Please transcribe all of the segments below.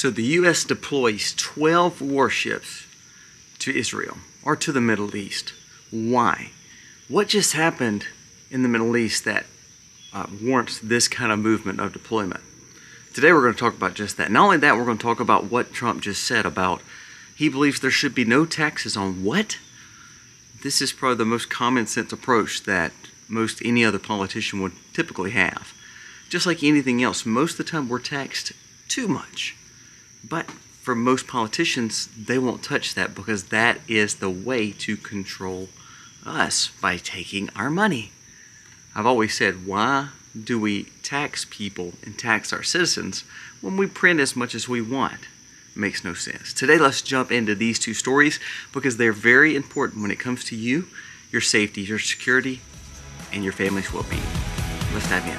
So the U.S. deploys 12 warships to Israel or to the Middle East. Why? What just happened in the Middle East that warrants this kind of movement of deployment? Today we're going to talk about just that. Not only that, we're going to talk about what Trump just said about he believes there should be no taxes on what? This is probably the most common sense approach that most any other politician would typically have. Just like anything else, most of the time we're taxed too much. But for most politicians, they won't touch that because that is the way to control us, by taking our money. I've always said, why do we tax people and tax our citizens when we print as much as we want? It makes no sense. Today, let's jump into these two stories because they're very important when it comes to you, your safety, your security, and your family's well-being. Let's dive in.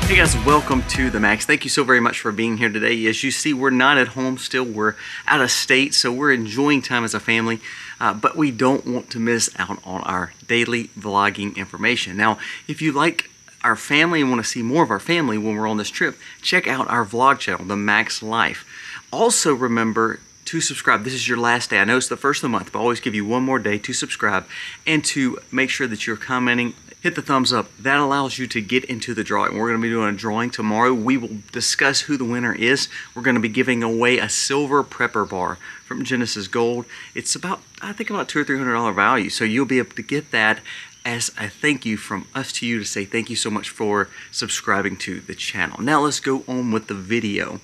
Hey guys, welcome to The Max. Thank you so very much for being here today. As you see, we're not at home still. We're out of state, so we're enjoying time as a family, but we don't want to miss out on our daily vlogging information. Now, if you like our family and want to see more of our family when we're on this trip, check out our vlog channel, The Max Life. Also remember to subscribe. This is your last day. I know it's the first of the month, but I always give you one more day to subscribe and to make sure that you're commenting. Hit the thumbs up. That allows you to get into the drawing. We're going to be doing a drawing tomorrow. We will discuss who the winner is. We're going to be giving away a silver prepper bar from Genesis Gold. It's about, I think, about $200 or $300 value. So you'll be able to get that as a thank you from us to you to say thank you so much for subscribing to the channel. Now let's go on with the video.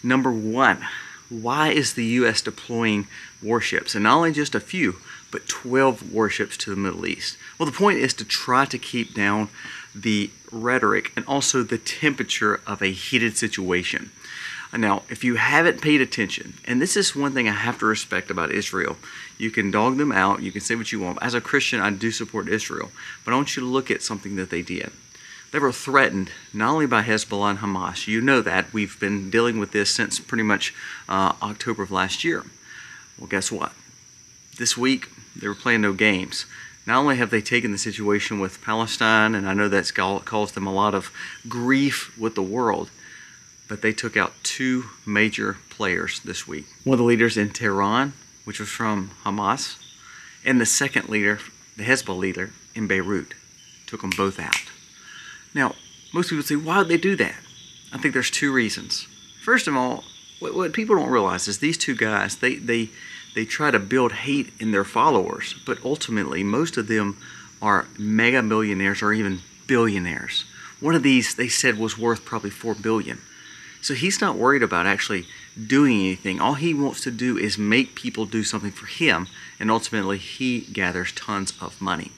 Number one, why is the U.S. deploying warships? And not only just a few, but 12 warships to the Middle East. Well, the point is to try to keep down the rhetoric and also the temperature of a heated situation. Now, if you haven't paid attention, and this is one thing I have to respect about Israel, you can dog them out, you can say what you want. As a Christian, I do support Israel, but I want you to look at something that they did. They were threatened not only by Hezbollah and Hamas. You know that. We've been dealing with this since pretty much October of last year. Well, guess what? This week, they were playing no games. Not only have they taken the situation with Palestine, and I know that's caused them a lot of grief with the world, but they took out two major players this week. One of the leaders in Tehran, which was from Hamas, and the second leader, the Hezbollah leader in Beirut, took them both out. Now, most people say, why would they do that? I think there's two reasons. First of all, what people don't realize is these two guys, they try to build hate in their followers, but ultimately most of them are mega millionaires or even billionaires. One of these, they said, was worth probably $4 billion. So he's not worried about actually doing anything. All he wants to do is make people do something for him, and ultimately he gathers tons of money.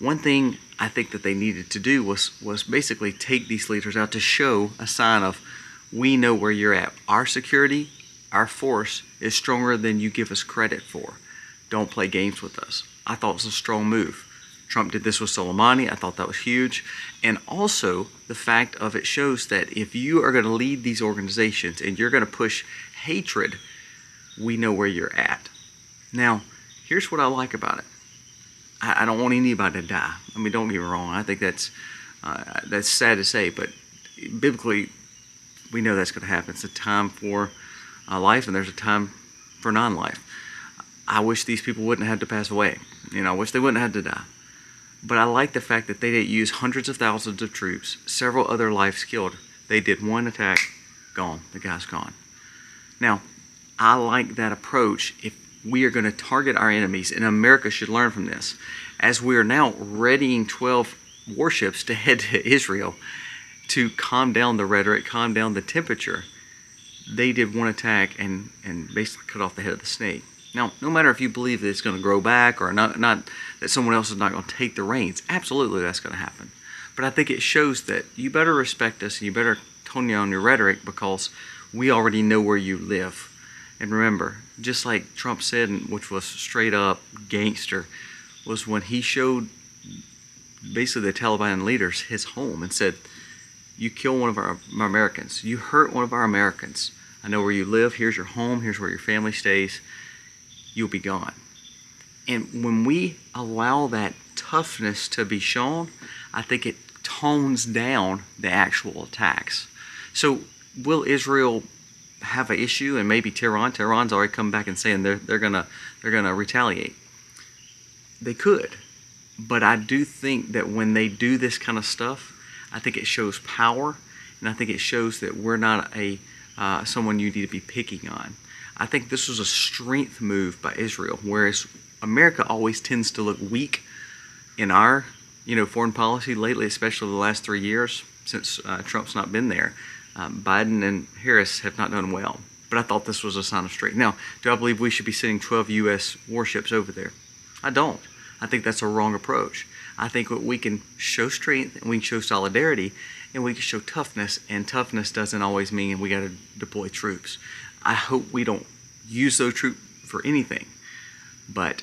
One thing I think that they needed to do was basically take these leaders out to show a sign of, we know where you're at. Our security, our force is stronger than you give us credit for. Don't play games with us. I thought it was a strong move. Trump did this with Soleimani. I thought that was huge. And also, the fact of it shows that if you are going to lead these organizations and you're going to push hatred, we know where you're at. Now, here's what I like about it. I don't want anybody to die. I mean, don't get me wrong. I think that's sad to say, but biblically, we know that's going to happen. It's a time for life, and there's a time for non-life. I wish these people wouldn't have to pass away. You know, I wish they wouldn't have to die. But I like the fact that they didn't use hundreds of thousands of troops, several other lives killed. They did one attack, gone. The guy's gone. Now, I like that approach if we are going to target our enemies, and America should learn from this. As we are now readying 12 warships to head to Israel to calm down the rhetoric, calm down the temperature, they did one attack and basically cut off the head of the snake. Now, no matter if you believe that it's going to grow back or not that someone else is not going to take the reins, absolutely that's going to happen. But I think it shows that you better respect us and you better tone down your rhetoric because we already know where you live. And remember, just like Trump said, which was straight up gangster, was when he showed basically the Taliban leaders his home and said, you kill one of our Americans, you hurt one of our Americans, I know where you live, here's your home, here's where your family stays, you'll be gone. And when we allow that toughness to be shown, I think it tones down the actual attacks. So will Israel have an issue, and maybe Tehran's already come back and saying they're gonna retaliate? They could, but I do think that when they do this kind of stuff, I think it shows power, and I think it shows that we're not someone you need to be picking on. I think this was a strength move by Israel, whereas America always tends to look weak in our foreign policy lately, especially the last 3 years since Trump's not been there. Biden and Harris have not done well, but I thought this was a sign of strength. Now, do I believe we should be sending 12 U.S. warships over there? I don't. I think that's a wrong approach. I think we can show strength, and we can show solidarity, and we can show toughness, and toughness doesn't always mean we got to deploy troops. I hope we don't use those troops for anything, but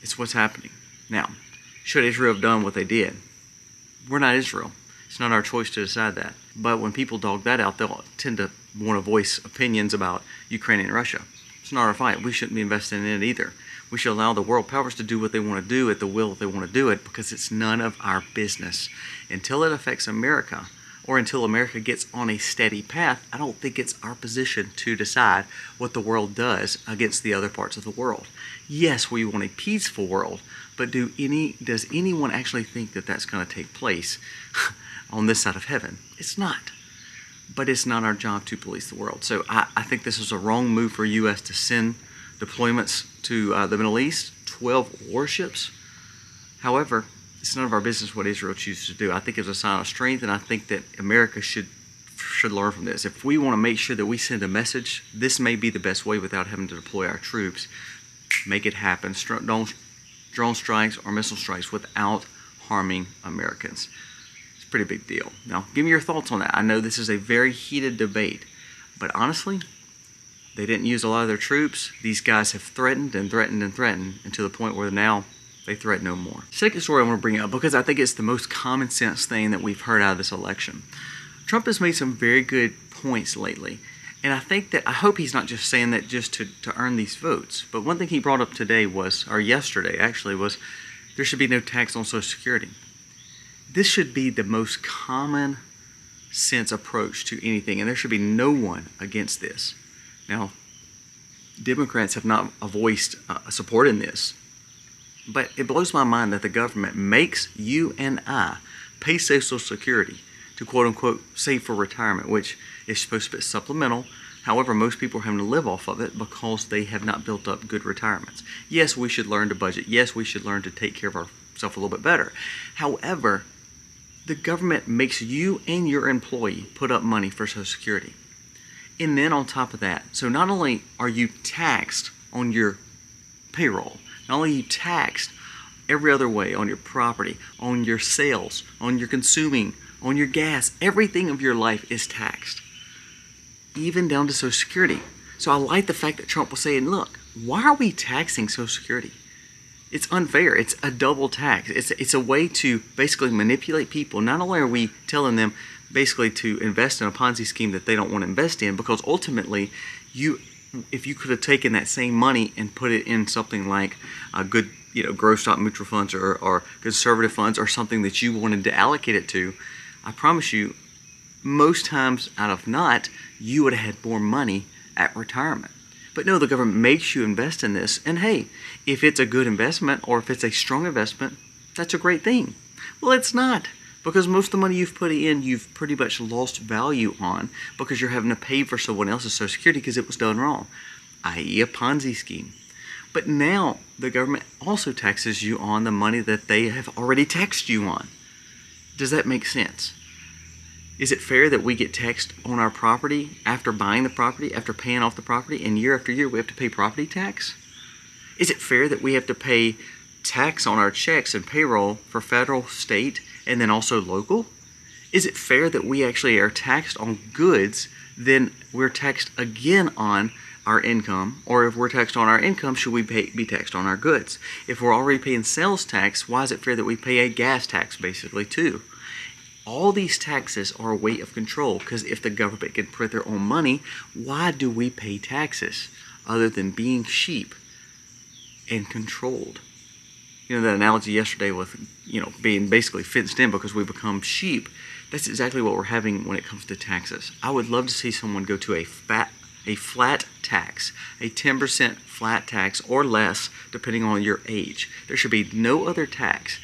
it's what's happening. Now, should Israel have done what they did? We're not Israel. It's not our choice to decide that. But when people dog that out, they'll tend to want to voice opinions about Ukraine and Russia. It's not our fight. We shouldn't be investing in it either. We should allow the world powers to do what they want to do at the will that they want to do it, because it's none of our business. Until it affects America, or until America gets on a steady path, I don't think it's our position to decide what the world does against the other parts of the world. Yes, we want a peaceful world, but does anyone actually think that that's going to take place on this side of heaven? It's not. But it's not our job to police the world. So I think this is a wrong move for U.S. to send deployments to the Middle East, 12 warships. However, it's none of our business what Israel chooses to do. I think it's a sign of strength, and I think that America should learn from this. If we want to make sure that we send a message, this may be the best way without having to deploy our troops. Make it happen. Drone strikes or missile strikes without harming Americans. It's a pretty big deal. Now, give me your thoughts on that. I know this is a very heated debate, but honestly, they didn't use a lot of their troops. These guys have threatened and threatened and threatened, and to the point where now they threaten no more. Second story I want to bring up, because I think it's the most common sense thing that we've heard out of this election. Trump has made some very good points lately, and I hope he's not just saying that just to earn these votes. But one thing he brought up today yesterday actually, was there should be no tax on Social Security. This should be the most common sense approach to anything, and there should be no one against this. Now, Democrats have not voiced support in this, but it blows my mind that the government makes you and I pay Social Security to quote-unquote save for retirement, which is supposed to be supplemental. However, most people are having to live off of it because they have not built up good retirements. Yes, we should learn to budget. Yes, we should learn to take care of ourselves a little bit better. However, the government makes you and your employee put up money for Social Security. And then on top of that, so not only are you taxed on your payroll, not only are you taxed every other way, on your property, on your sales, on your consuming, on your gas, everything of your life is taxed, even down to Social Security. So I like the fact that Trump was saying, look, why are we taxing Social Security? It's unfair. It's a double tax. It's a way to basically manipulate people. Not only are we telling them basically to invest in a Ponzi scheme that they don't want to invest in, because ultimately, if you could have taken that same money and put it in something like a good, growth stock mutual funds or conservative funds, or something that you wanted to allocate it to, I promise you, most times out of not, you would have had more money at retirement. But no, the government makes you invest in this, and hey, if it's a good investment or if it's a strong investment, that's a great thing. Well, it's not, because most of the money you've put in, you've pretty much lost value on, because you're having to pay for someone else's Social Security because it was done wrong, i.e. a Ponzi scheme. But now the government also taxes you on the money that they have already taxed you on. Does that make sense? Is it fair that we get taxed on our property after buying the property, after paying off the property, and year after year we have to pay property tax? Is it fair that we have to pay tax on our checks and payroll for federal, state, and then also local? Is it fair that we actually are taxed on goods, then we're taxed again on our income? Or if we're taxed on our income, should we be taxed on our goods? If we're already paying sales tax, why is it fair that we pay a gas tax basically too? All these taxes are a way of control, because if the government can print their own money, why do we pay taxes other than being sheep and controlled? You know, that analogy yesterday with, being basically fenced in because we become sheep. That's exactly what we're having when it comes to taxes. I would love to see someone go to a flat tax, a 10% flat tax or less, depending on your age. There should be no other tax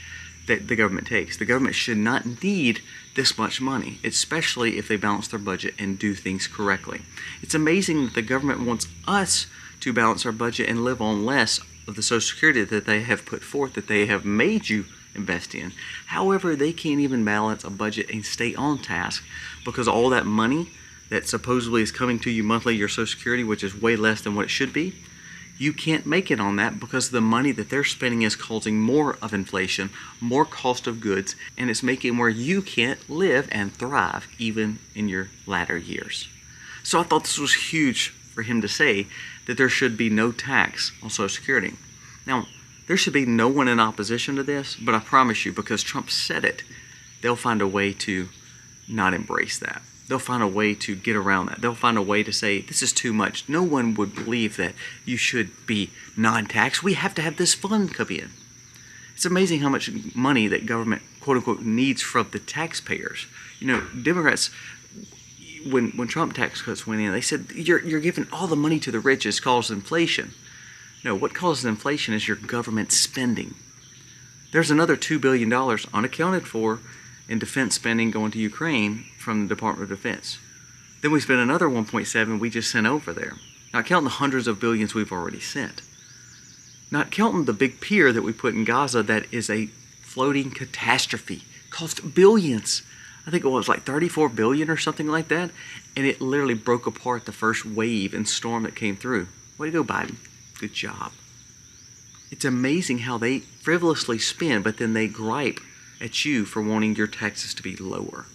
that the government takes. The government should not need this much money, especially if they balance their budget and do things correctly. It's amazing that the government wants us to balance our budget and live on less of the Social Security that they have put forth, that they have made you invest in. However, they can't even balance a budget and stay on task because all that money that supposedly is coming to you monthly, your Social Security, which is way less than what it should be, you can't make it on that because the money that they're spending is causing more of inflation, more cost of goods, and it's making where you can't live and thrive even in your latter years. So I thought this was huge for him to say that there should be no tax on Social Security. Now, there should be no one in opposition to this, but I promise you, because Trump said it, they'll find a way to not embrace that. They'll find a way to get around that. They'll find a way to say, this is too much. No one would believe that you should be non-tax. We have to have this fund come in. It's amazing how much money that government, quote unquote, needs from the taxpayers. You know, Democrats, when Trump tax cuts went in, they said, you're giving all the money to the rich, it's caused inflation. No, what causes inflation is your government spending. There's another $2 billion unaccounted for in defense spending going to Ukraine from the Department of Defense. Then we spent another 1.7 we just sent over there. Not counting the hundreds of billions we've already sent. Not counting the big pier that we put in Gaza that is a floating catastrophe. Cost billions. I think it was like 34 billion or something like that. And it literally broke apart the first wave and storm that came through. Way to go, Biden. Good job. It's amazing how they frivolously spend, but then they gripe at you for wanting your taxes to be lower.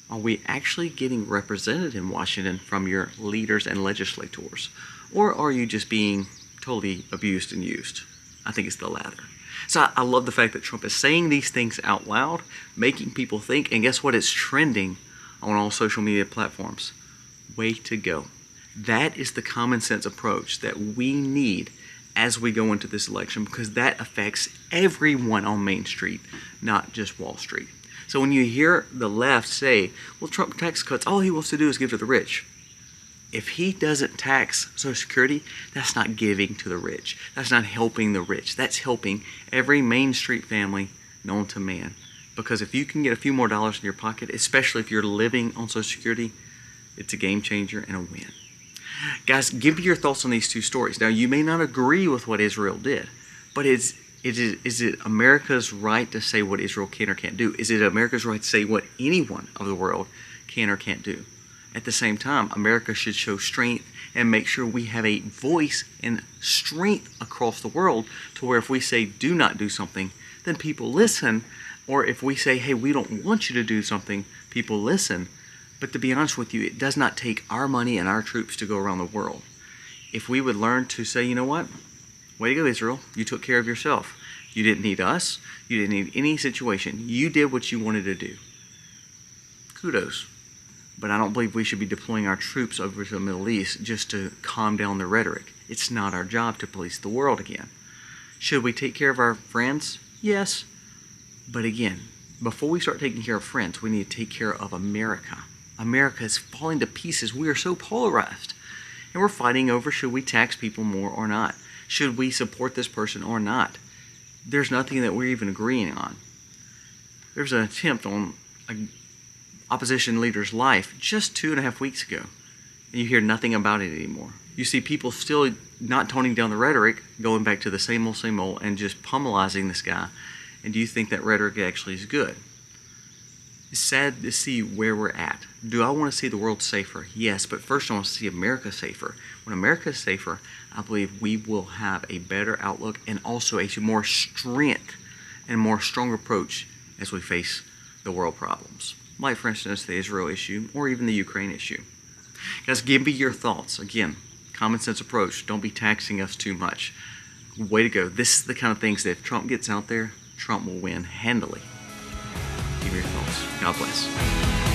Are we actually getting represented in Washington from your leaders and legislators? Or are you just being totally abused and used? I think it's the latter. So I love the fact that Trump is saying these things out loud, making people think, and guess what? It's trending on all social media platforms. Way to go. That is the common sense approach that we need as we go into this election, because that affects everyone on Main Street, not just Wall Street. So when you hear the left say, well, Trump tax cuts, all he wants to do is give to the rich. If he doesn't tax Social Security, that's not giving to the rich. That's not helping the rich. That's helping every Main Street family known to man. Because if you can get a few more dollars in your pocket, especially if you're living on Social Security, it's a game changer and a win. Guys, give me your thoughts on these two stories. Now, you may not agree with what Israel did, but is it America's right to say what Israel can or can't do? Is it America's right to say what anyone of the world can or can't do? At the same time, America should show strength and make sure we have a voice and strength across the world to where if we say do not do something, then people listen. Or if we say, hey, we don't want you to do something, people listen. But to be honest with you, it does not take our money and our troops to go around the world. If we would learn to say, you know what? Way to go, Israel. You took care of yourself. You didn't need us. You didn't need any situation. You did what you wanted to do. Kudos. But I don't believe we should be deploying our troops over to the Middle East just to calm down the rhetoric. It's not our job to police the world again. Should we take care of our friends? Yes. But again, before we start taking care of friends, we need to take care of America. America is falling to pieces. We are so polarized. And we're fighting over should we tax people more or not? Should we support this person or not? There's nothing that we're even agreeing on. There's an attempt on an opposition leader's life just 2.5 weeks ago. And you hear nothing about it anymore. You see people still not toning down the rhetoric, going back to the same old, and just pummelizing this guy. And do you think that rhetoric actually is good? It's sad to see where we're at. Do I want to see the world safer? Yes, but first I want to see America safer. When America is safer, I believe we will have a better outlook and also a more strength and more strong approach as we face the world problems. Like, for instance, the Israel issue or even the Ukraine issue. Guys, give me your thoughts. Again, common sense approach. Don't be taxing us too much. Way to go. This is the kind of things that if Trump gets out there, Trump will win handily. Give me your thoughts. God bless.